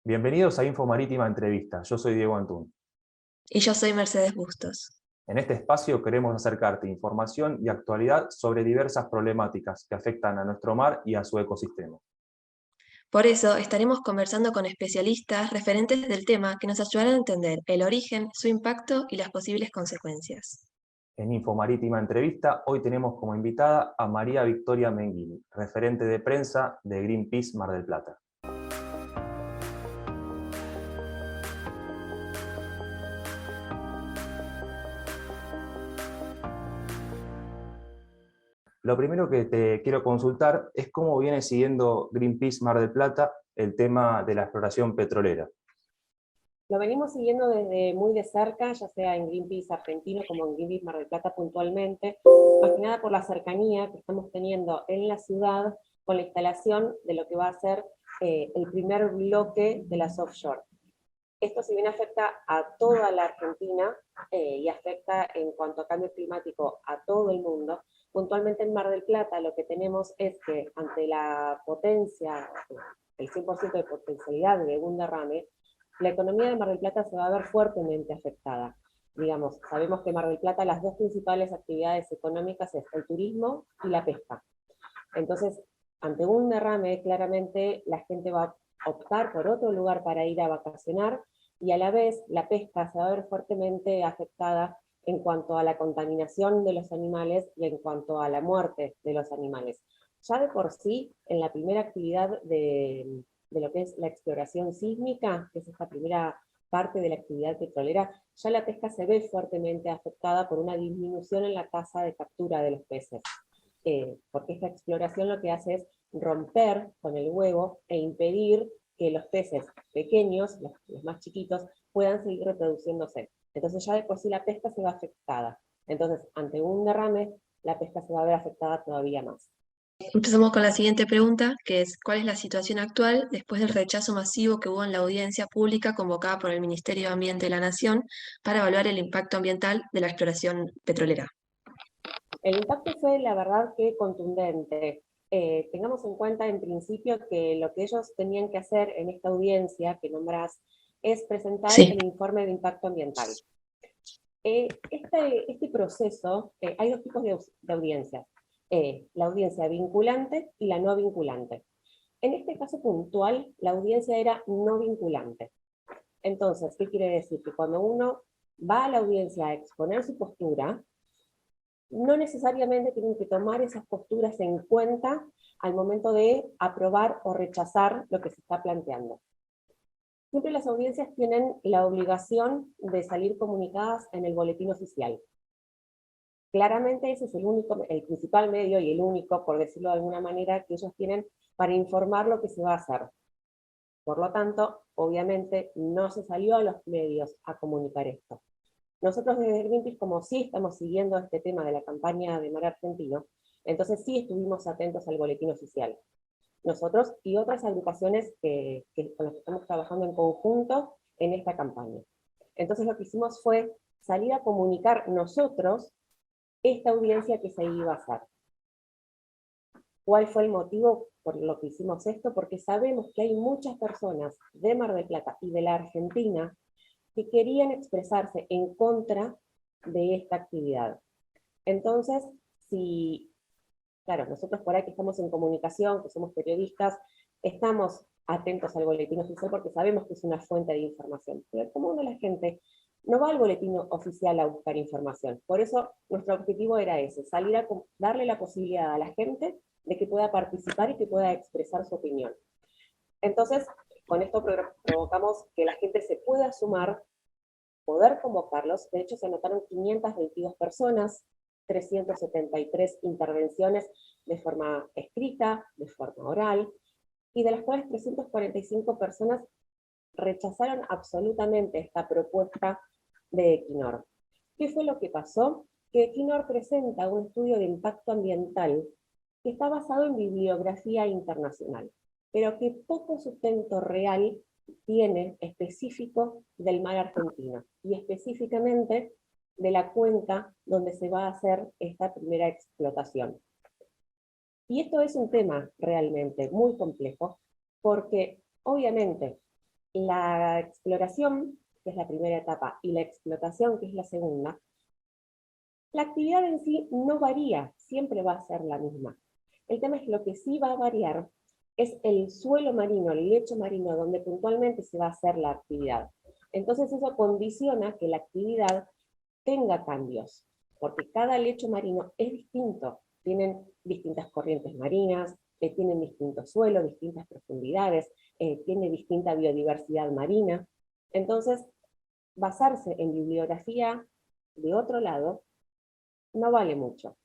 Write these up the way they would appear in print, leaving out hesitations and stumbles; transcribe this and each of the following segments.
Bienvenidos a Info Marítima Entrevista. Yo soy Diego Antún. Y yo soy Mercedes Bustos. En este espacio queremos acercarte información y actualidad sobre diversas problemáticas que afectan a nuestro mar y a su ecosistema. Por eso estaremos conversando con especialistas referentes del tema que nos ayudarán a entender el origen, su impacto y las posibles consecuencias. En Info Marítima Entrevista hoy tenemos como invitada a María Victoria Menghini, referente de prensa de Greenpeace Mar del Plata. Lo primero que te quiero consultar es cómo viene siguiendo Greenpeace Mar del Plata el tema de la exploración petrolera. Lo venimos siguiendo desde muy de cerca, ya sea en Greenpeace argentino como en Greenpeace Mar del Plata puntualmente, más que nada por la cercanía que estamos teniendo en la ciudad con la instalación de lo que va a ser el primer bloque de las offshore. Esto si bien afecta a toda la Argentina y afecta en cuanto a cambio climático a todo el mundo, puntualmente en Mar del Plata lo que tenemos es que ante la potencia, el 100% de potencialidad de un derrame, la economía de Mar del Plata se va a ver fuertemente afectada. Digamos, sabemos que Mar del Plata las dos principales actividades económicas es el turismo y la pesca. Entonces, ante un derrame, claramente la gente va a optar por otro lugar para ir a vacacionar y a la vez la pesca se va a ver fuertemente afectada en cuanto a la contaminación de los animales y en cuanto a la muerte de los animales. Ya de por sí, en la primera actividad de lo que es la exploración sísmica, que es esta primera parte de la actividad petrolera, ya la pesca se ve fuertemente afectada por una disminución en la tasa de captura de los peces. Porque esta exploración lo que hace es romper con el huevo e impedir que los peces pequeños, los más chiquitos, puedan seguir reproduciéndose. Entonces ya de por sí la pesca se ve afectada. Entonces, ante un derrame, la pesca se va a ver afectada todavía más. Empezamos con la siguiente pregunta, que es ¿cuál es la situación actual después del rechazo masivo que hubo en la audiencia pública convocada por el Ministerio de Ambiente de la Nación para evaluar el impacto ambiental de la exploración petrolera? El impacto fue, la verdad, que contundente. Tengamos en cuenta, en principio, que lo que ellos tenían que hacer en esta audiencia que nombrás es presentar el informe de impacto ambiental. Este proceso, hay dos tipos de audiencias, la audiencia vinculante y la no vinculante. En este caso puntual, la audiencia era no vinculante. Entonces, ¿qué quiere decir? Que cuando uno va a la audiencia a exponer su postura, no necesariamente tienen que tomar esas posturas en cuenta al momento de aprobar o rechazar lo que se está planteando. Siempre las audiencias tienen la obligación de salir comunicadas en el boletín oficial. Claramente ese es el principal medio y el único, por decirlo de alguna manera, que ellos tienen para informar lo que se va a hacer. Por lo tanto, obviamente no se salió a los medios a comunicar esto. Nosotros desde Greenpeace, como sí estamos siguiendo este tema de la campaña de Mar Argentino, entonces sí estuvimos atentos al boletín oficial. Nosotros y otras agrupaciones con las que estamos trabajando en conjunto en esta campaña. Entonces lo que hicimos fue salir a comunicar nosotros esta audiencia que se iba a hacer. ¿Cuál fue el motivo por lo que hicimos esto? Porque sabemos que hay muchas personas de Mar del Plata y de la Argentina que querían expresarse en contra de esta actividad. Entonces, claro, nosotros por ahí que estamos en comunicación, que somos periodistas, estamos atentos al boletín oficial porque sabemos que es una fuente de información. Pero el común de la gente no va al boletín oficial a buscar información. Por eso nuestro objetivo era ese, salir a darle la posibilidad a la gente de que pueda participar y que pueda expresar su opinión. Entonces, con esto provocamos que la gente se pueda sumar, poder convocarlos. De hecho, se anotaron 522 personas, 373 intervenciones de forma escrita, de forma oral, y de las cuales 345 personas rechazaron absolutamente esta propuesta de Equinor. ¿Qué fue lo que pasó? Que Equinor presenta un estudio de impacto ambiental que está basado en bibliografía internacional, pero que poco sustento real tiene específico del mar argentino, y específicamente de la cuenca donde se va a hacer esta primera explotación. Y esto es un tema realmente muy complejo, porque obviamente La exploración, que es la primera etapa, y la explotación, que es la segunda, la actividad en sí no varía, siempre va a ser la misma. El tema es que lo que sí va a variar es el suelo marino, el lecho marino, donde puntualmente se va a hacer la actividad. Entonces eso condiciona que la actividad tenga cambios, porque cada lecho marino es distinto. Tienen distintas corrientes marinas, tienen distintos suelos, distintas profundidades, tiene distinta biodiversidad marina. Entonces, basarse en bibliografía de otro lado no vale mucho.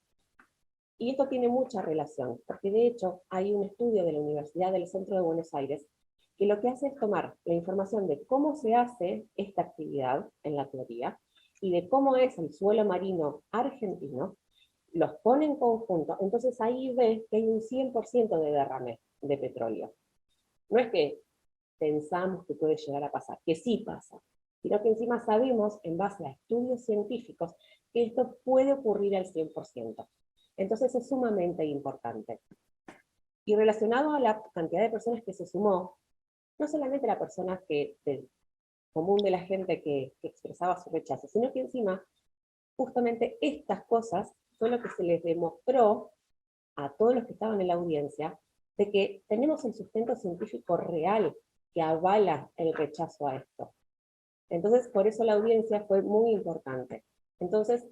Y esto tiene mucha relación, porque de hecho hay un estudio de la Universidad del Centro de Buenos Aires que lo que hace es tomar la información de cómo se hace esta actividad en la teoría y de cómo es el suelo marino argentino, los pone en conjunto, entonces ahí ves que hay un 100% de derrame de petróleo. No es que pensamos que puede llegar a pasar, que sí pasa, sino que encima sabemos, en base a estudios científicos, que esto puede ocurrir al 100%. Entonces es sumamente importante. Y relacionado a la cantidad de personas que se sumó, no solamente la persona del común de la gente que expresaba su rechazo, sino que encima, justamente estas cosas fue lo que se les demostró a todos los que estaban en la audiencia, de que tenemos el sustento científico real que avala el rechazo a esto. Entonces, por eso la audiencia fue muy importante. Entonces,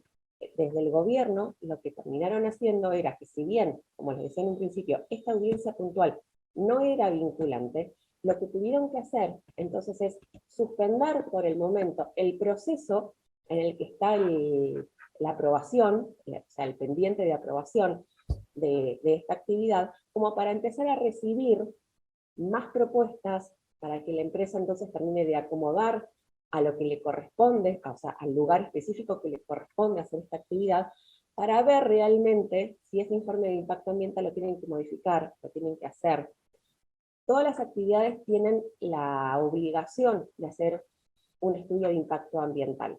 desde el gobierno, lo que terminaron haciendo era que, si bien, como les decía en un principio, esta audiencia puntual no era vinculante, lo que tuvieron que hacer, entonces, es suspender por el momento el proceso en el que está la aprobación, o sea, el pendiente de aprobación de esta actividad, como para empezar a recibir más propuestas, para que la empresa entonces termine de acomodar a lo que le corresponde, o sea, al lugar específico que le corresponde hacer esta actividad, para ver realmente si ese informe de impacto ambiental lo tienen que modificar, lo tienen que hacer. Todas las actividades tienen la obligación de hacer un estudio de impacto ambiental.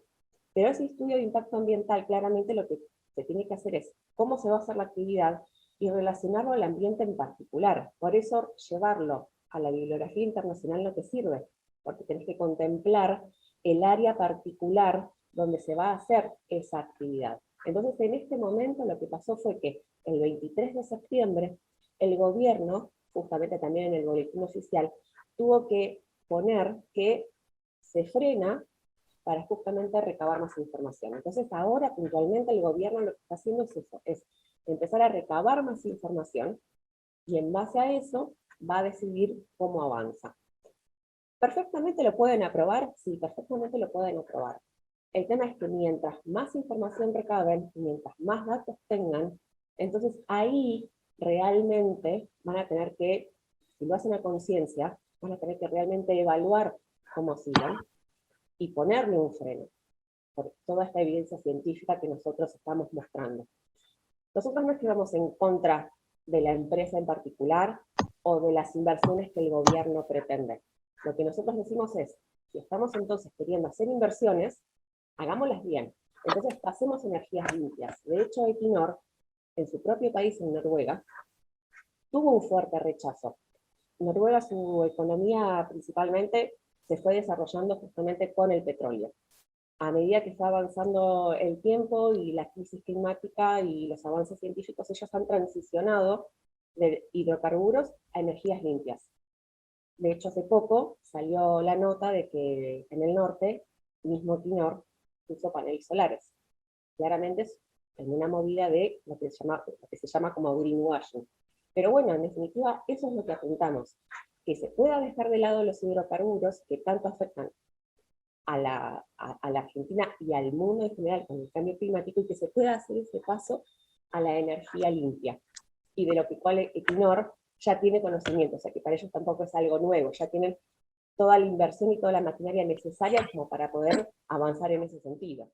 Pero ese estudio de impacto ambiental, claramente lo que se tiene que hacer es cómo se va a hacer la actividad y relacionarlo al ambiente en particular. Por eso llevarlo a la bibliografía internacional no te sirve, porque tenés que contemplar el área particular donde se va a hacer esa actividad. Entonces, en este momento lo que pasó fue que el 23 de septiembre el gobierno, justamente también en el boletín oficial, tuvo que poner que se frena para justamente recabar más información. Entonces ahora puntualmente el gobierno lo que está haciendo es eso, es empezar a recabar más información y en base a eso va a decidir cómo avanza. ¿Perfectamente lo pueden aprobar? Sí, perfectamente lo pueden aprobar. El tema es que mientras más información recaben, mientras más datos tengan, entonces ahí realmente van a tener que, si lo hacen a conciencia, van a tener que realmente evaluar cómo siguen y ponerle un freno por toda esta evidencia científica que nosotros estamos mostrando. Nosotros no es que vamos en contra de la empresa en particular o de las inversiones que el gobierno pretende. Lo que nosotros decimos es, si estamos entonces queriendo hacer inversiones, hagámoslas bien. Entonces pasemos energías limpias. De hecho, Equinor, en su propio país, en Noruega, tuvo un fuerte rechazo. Noruega, su economía principalmente se fue desarrollando justamente con el petróleo. A medida que está avanzando el tiempo y la crisis climática y los avances científicos, ellos han transicionado de hidrocarburos a energías limpias. De hecho, hace poco salió la nota de que en el norte, mismo Equinor, puso paneles solares. Claramente es en una movida de lo que se llama como greenwashing. Pero bueno, en definitiva, eso es lo que apuntamos, que se pueda dejar de lado los hidrocarburos que tanto afectan a la Argentina y al mundo en general con el cambio climático, y que se pueda hacer ese paso a la energía limpia, y de lo que cual Equinor ya tiene conocimiento, o sea que para ellos tampoco es algo nuevo, ya tienen toda la inversión y toda la maquinaria necesaria como para poder avanzar en ese sentido.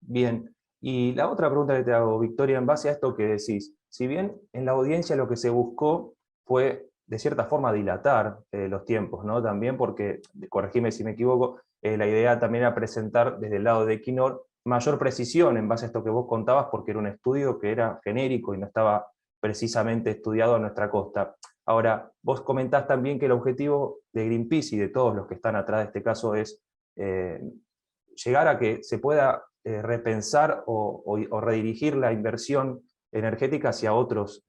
Bien, y la otra pregunta que te hago, Victoria, en base a esto que decís, si bien en la audiencia lo que se buscó fue, de cierta forma, dilatar los tiempos, ¿no? También porque, corregime si me equivoco, la idea también era presentar desde el lado de Equinor mayor precisión en base a esto que vos contabas, porque era un estudio que era genérico y no estaba precisamente estudiado a nuestra costa. Ahora, vos comentás también que el objetivo de Greenpeace y de todos los que están atrás de este caso es llegar a que se pueda repensar o redirigir la inversión energética hacia otros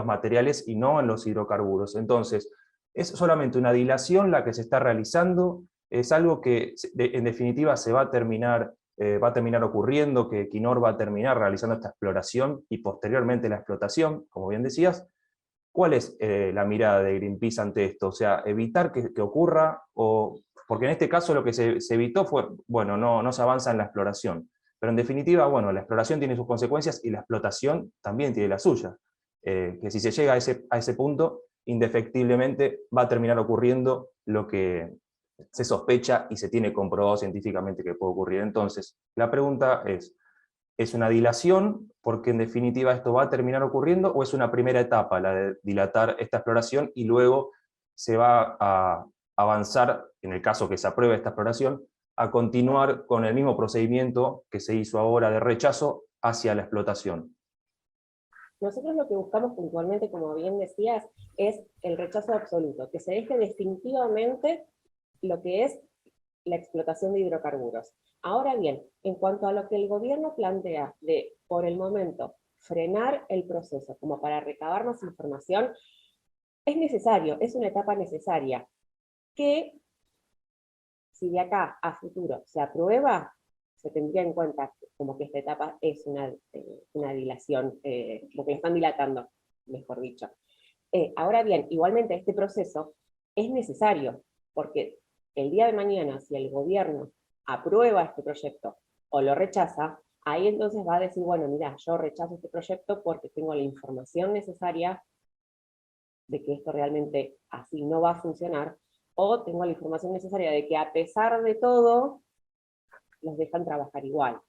materiales y no en los hidrocarburos. Entonces, es solamente una dilación la que se está realizando, es algo que en definitiva se va a terminar ocurriendo, que Equinor va a terminar realizando esta exploración y posteriormente la explotación, como bien decías. ¿Cuál es la mirada de Greenpeace ante esto? O sea, evitar que ocurra, porque en este caso lo que se evitó fue, bueno, no se avanza en la exploración. Pero en definitiva, bueno, la exploración tiene sus consecuencias y la explotación también tiene la suya. Que si se llega a ese punto, indefectiblemente va a terminar ocurriendo lo que se sospecha y se tiene comprobado científicamente que puede ocurrir. Entonces, la pregunta ¿es una dilación porque en definitiva esto va a terminar ocurriendo, o es una primera etapa, la de dilatar esta exploración, y luego se va a avanzar, en el caso que se apruebe esta exploración, a continuar con el mismo procedimiento que se hizo ahora de rechazo hacia la explotación? Nosotros lo que buscamos puntualmente, como bien decías, es el rechazo absoluto, que se deje definitivamente lo que es la explotación de hidrocarburos. Ahora bien, en cuanto a lo que el gobierno plantea de, por el momento, frenar el proceso como para recabar más información, es necesario, es una etapa necesaria, que si de acá a futuro se aprueba, se tendría en cuenta como que esta etapa es una dilación, lo que le están dilatando, mejor dicho. Ahora bien, igualmente este proceso es necesario, porque el día de mañana, si el gobierno aprueba este proyecto o lo rechaza, ahí entonces va a decir, bueno, mira, yo rechazo este proyecto porque tengo la información necesaria de que esto realmente así no va a funcionar, o tengo la información necesaria de que a pesar de todo, los dejan trabajar igual.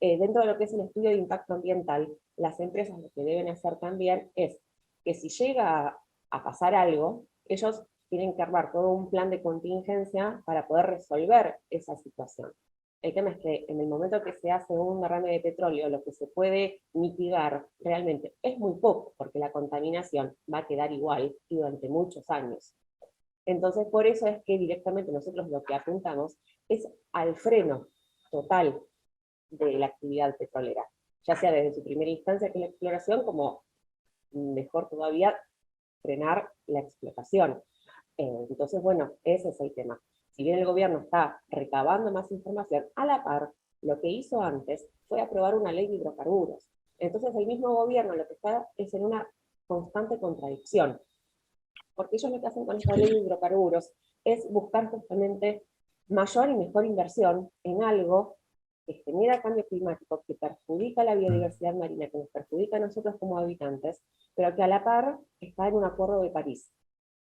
Dentro de lo que es el estudio de impacto ambiental, las empresas lo que deben hacer también es que si llega a pasar algo, ellos tienen que armar todo un plan de contingencia para poder resolver esa situación. El tema es que en el momento que se hace un derrame de petróleo, lo que se puede mitigar realmente es muy poco, porque la contaminación va a quedar igual y durante muchos años. Entonces, por eso es que directamente nosotros lo que apuntamos es al freno total de la actividad petrolera, ya sea desde su primera instancia, que es la exploración, como mejor todavía, frenar la explotación. Entonces, bueno, ese es el tema. Si bien el gobierno está recabando más información, a la par, lo que hizo antes fue aprobar una ley de hidrocarburos. Entonces, el mismo gobierno lo que está es en una constante contradicción, porque ellos lo que hacen con esta ley de hidrocarburos es buscar justamente mayor y mejor inversión en algo que genera cambio climático, que perjudica la biodiversidad marina, que nos perjudica a nosotros como habitantes, pero que a la par está en un acuerdo de París.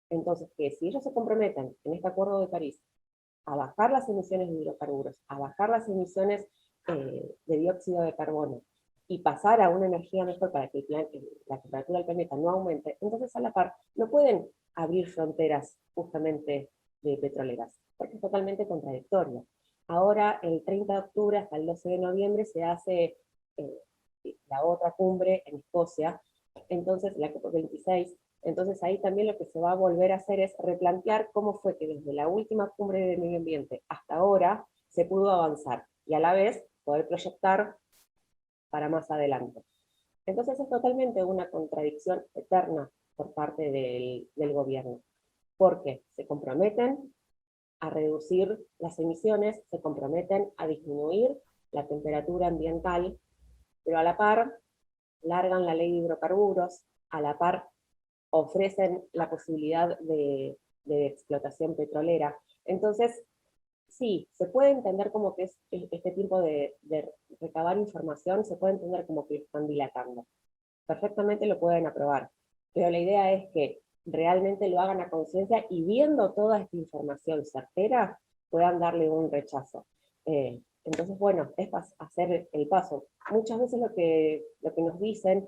Entonces, que si ellos se comprometen en este acuerdo de París a bajar las emisiones de hidrocarburos, a bajar las emisiones de dióxido de carbono, y pasar a una energía mejor para que la temperatura del planeta no aumente, entonces a la par no pueden abrir fronteras justamente de petroleras, porque es totalmente contradictorio. Ahora, el 30 de octubre hasta el 12 de noviembre se hace la otra cumbre en Escocia, entonces la COP26, entonces ahí también lo que se va a volver a hacer es replantear cómo fue que desde la última cumbre de medio ambiente hasta ahora se pudo avanzar, y a la vez poder proyectar para más adelante. Entonces es totalmente una contradicción eterna por parte del gobierno, porque se comprometen a reducir las emisiones, se comprometen a disminuir la temperatura ambiental, pero a la par largan la ley de hidrocarburos, a la par ofrecen la posibilidad de explotación petrolera. Entonces, sí, se puede entender como que es este tipo de recabar información, se puede entender como que están dilatando. Perfectamente lo pueden aprobar, pero la idea es que realmente lo hagan a conciencia y viendo toda esta información certera, puedan darle un rechazo. Entonces, bueno, es hacer el paso. Muchas veces lo que nos dicen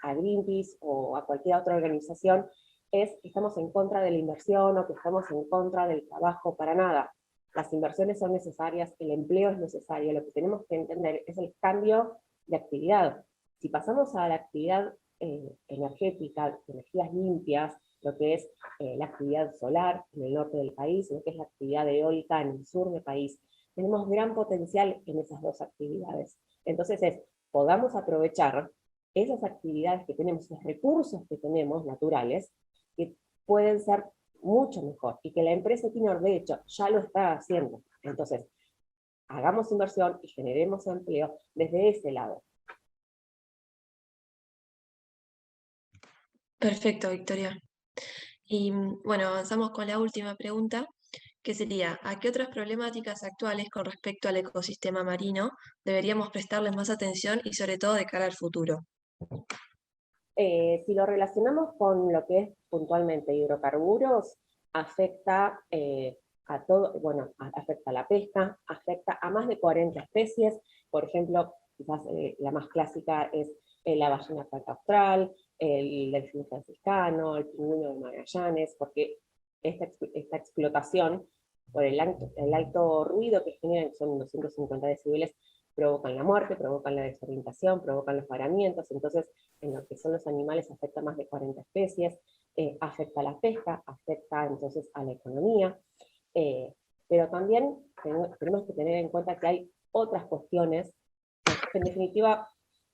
a Greenpeace o a cualquier otra organización es que estamos en contra de la inversión o que estamos en contra del trabajo, para nada. Las inversiones son necesarias, el empleo es necesario, lo que tenemos que entender es el cambio de actividad. Si pasamos a la actividad energética, energías limpias, lo que es la actividad solar en el norte del país, lo que es la actividad eólica en el sur del país. Tenemos gran potencial en esas dos actividades. Entonces podamos aprovechar esas actividades que tenemos, esos recursos que tenemos naturales, que pueden ser mucho mejor, y que la empresa Equinor, de hecho, ya lo está haciendo. Entonces, hagamos inversión y generemos empleo desde ese lado. Perfecto, Victoria. Y bueno, avanzamos con la última pregunta, que sería, ¿a qué otras problemáticas actuales con respecto al ecosistema marino deberíamos prestarles más atención y sobre todo de cara al futuro? Si lo relacionamos con lo que es puntualmente hidrocarburos, afecta a todo, bueno, afecta a la pesca, afecta a más de 40 especies. Por ejemplo, quizás la más clásica es la ballena blanca austral, el delfín franciscano, el pingüino de Magallanes, porque esta explotación, por el alto ruido que generan, que son 250 decibeles, provocan la muerte, provocan la desorientación, provocan los varamientos. Entonces, en lo que son los animales afecta más de 40 especies, afecta a la pesca, afecta entonces a la economía, pero también tenemos que tener en cuenta que hay otras cuestiones que en definitiva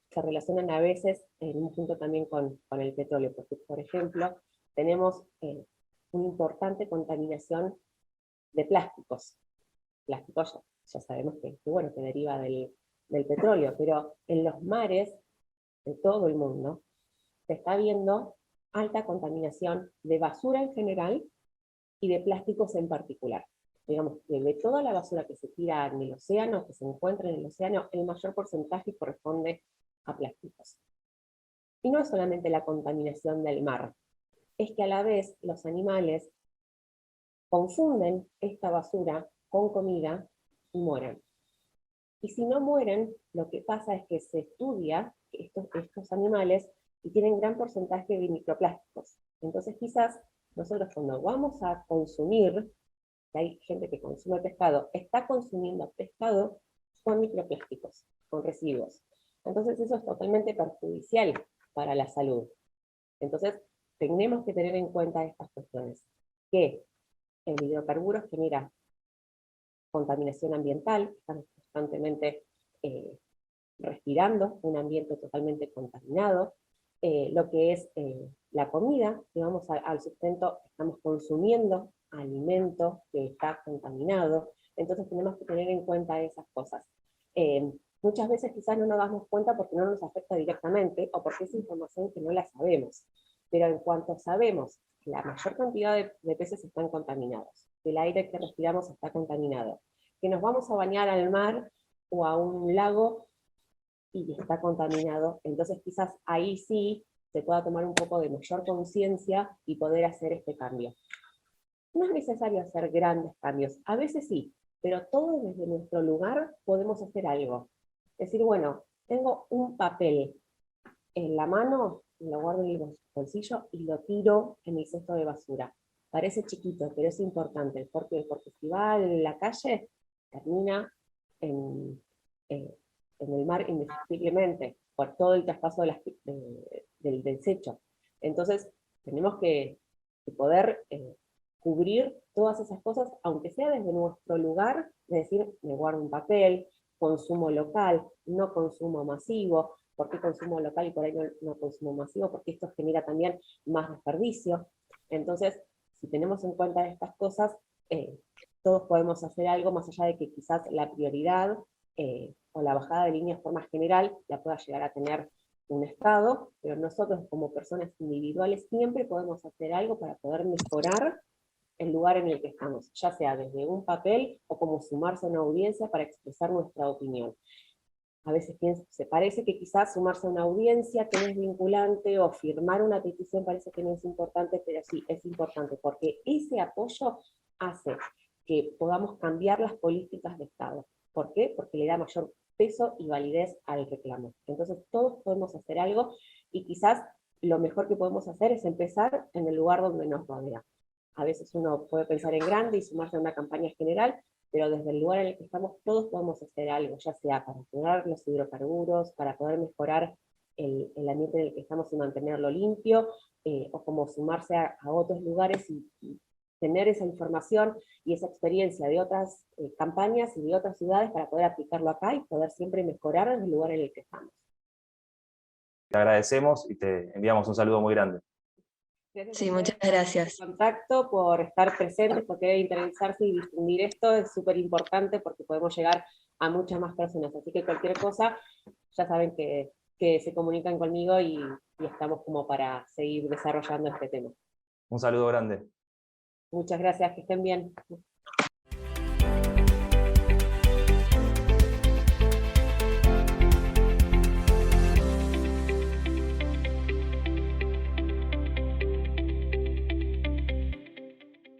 se relacionan a veces en un punto también con el petróleo, porque por ejemplo tenemos una importante contaminación de plásticos. Plásticos ya sabemos que deriva del petróleo, pero en los mares de todo el mundo se está viendo alta contaminación de basura en general y de plásticos en particular. Digamos que de toda la basura que se tira en el océano, que se encuentra en el océano, el mayor porcentaje corresponde a plásticos. Y no es solamente la contaminación del mar, es que a la vez los animales confunden esta basura con comida y mueren. Y si no mueren, lo que pasa es que se estudia estos animales y tienen gran porcentaje de microplásticos. Entonces quizás nosotros cuando vamos a consumir, que hay gente que consume pescado, está consumiendo pescado con microplásticos, con residuos. Entonces eso es totalmente perjudicial para la salud. Entonces tenemos que tener en cuenta estas cuestiones, que el hidrocarburo genera contaminación ambiental, estamos constantemente respirando un ambiente totalmente contaminado, lo que es la comida, digamos, al sustento, estamos consumiendo alimento que está contaminado, entonces tenemos que tener en cuenta esas cosas. Muchas veces quizás no nos damos cuenta porque no nos afecta directamente, o porque es información que no la sabemos, pero en cuanto sabemos que la mayor cantidad de peces están contaminados, que el aire que respiramos está contaminado, que nos vamos a bañar al mar o a un lago y está contaminado, entonces quizás ahí sí se pueda tomar un poco de mayor conciencia y poder hacer este cambio. No es necesario hacer grandes cambios, a veces sí, pero todos desde nuestro lugar podemos hacer algo. Es decir, bueno, tengo un papel en la mano, lo guardo en el bolsillo y lo tiro en mi cesto de basura. Parece chiquito, pero es importante. ¿Por qué? Porque si va a la calle, termina en el mar indefectiblemente, por todo el traspaso del desecho. Entonces, tenemos que poder cubrir todas esas cosas, aunque sea desde nuestro lugar, de decir, me guardo un papel, consumo local, no consumo masivo. ¿Por qué consumo local y por ahí no consumo masivo? Porque esto genera también más desperdicio. Entonces, si tenemos en cuenta estas cosas, todos podemos hacer algo, más allá de que quizás la prioridad o la bajada de línea de forma general la pueda llegar a tener un Estado, pero nosotros como personas individuales siempre podemos hacer algo para poder mejorar el lugar en el que estamos, ya sea desde un papel o como sumarse a una audiencia para expresar nuestra opinión. A veces se parece que quizás sumarse a una audiencia que no es vinculante o firmar una petición parece que no es importante, pero sí, es importante, porque ese apoyo hace que podamos cambiar las políticas de Estado. ¿Por qué? Porque le da mayor peso y validez al reclamo. Entonces todos podemos hacer algo y quizás lo mejor que podemos hacer es empezar en el lugar donde nos rodea. A veces uno puede pensar en grande y sumarse a una campaña general, pero desde el lugar en el que estamos todos podemos hacer algo, ya sea para cuidar los hidrocarburos, para poder mejorar el ambiente en el que estamos y mantenerlo limpio, o como sumarse a otros lugares y tener esa información y esa experiencia de otras campañas y de otras ciudades para poder aplicarlo acá y poder siempre mejorar en el lugar en el que estamos. Te agradecemos y te enviamos un saludo muy grande. Gracias Sí, a muchas ustedes gracias. por el contacto, por estar presentes, por querer interesarse y difundir esto, es súper importante porque podemos llegar a muchas más personas, así que cualquier cosa, ya saben que se comunican conmigo y estamos como para seguir desarrollando este tema. Un saludo grande. Muchas gracias, que estén bien.